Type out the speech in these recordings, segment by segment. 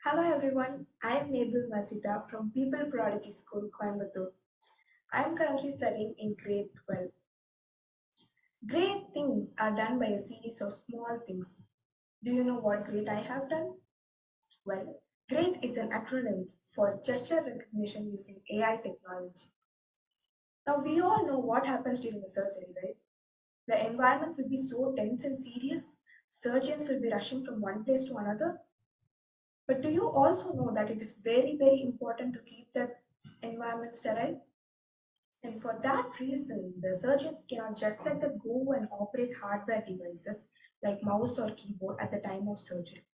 Hello everyone, I am 𝘼𝙧𝙩𝙩𝙀 from People Prodigy School, Coimbatore. I am currently studying in grade 12. Great things are done by a series of small things. Do you know what great I have done? Well, GREAT is an acronym for gesture recognition using AI technology. Now we all know what happens during a surgery, right? The environment will be so tense and serious, surgeons will be rushing from one place to another. But do you also know that it is very important to keep that environment sterile? And for that reason, the surgeons cannot just let them go and operate hardware devices like mouse or keyboard at the time of surgery.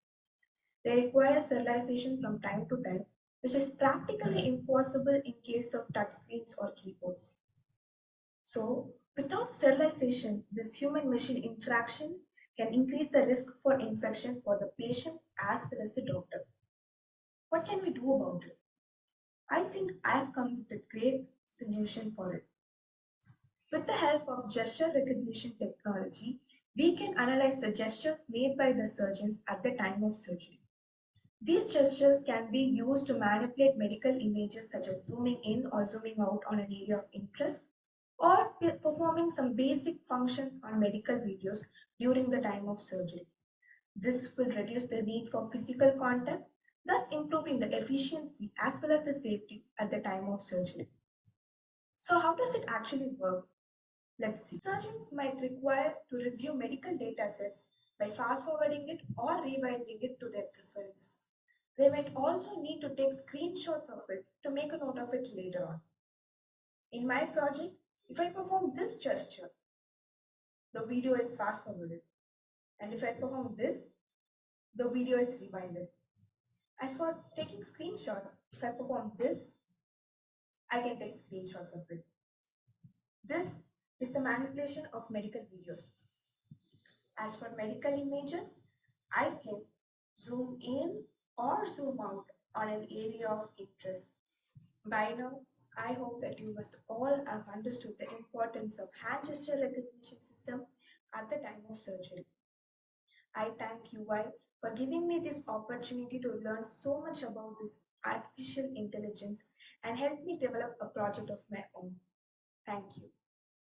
They require sterilization from time to time, which is practically impossible in case of touchscreens or keyboards. So, without sterilization, this human-machine interaction can increase the risk for infection for the patients as well as the doctor. What can we do about it? I think I have come with a great solution for it. With the help of gesture recognition technology, we can analyze the gestures made by the surgeons at the time of surgery. These gestures can be used to manipulate medical images such as zooming in or zooming out on an area of interest or performing some basic functions on medical videos during the time of surgery. This will reduce the need for physical contact, thus improving the efficiency as well as the safety at the time of surgery. So how does it actually work? Let's see. Surgeons might require to review medical data sets by fast forwarding it or rewinding it to their preference. They might also need to take screenshots of it to make a note of it later on. In my project, if I perform this gesture, the video is fast forwarded. And if I perform this, the video is rewinded. As for taking screenshots, if I perform this, I can take screenshots of it. This is the manipulation of medical videos. As for medical images, I can zoom in or zoom out on an area of interest. By now, I hope that you must all have understood the importance of hand gesture recognition system at the time of surgery. I thank 𝑈I for giving me this opportunity to learn so much about this artificial intelligence and help me develop a project of my own. Thank you.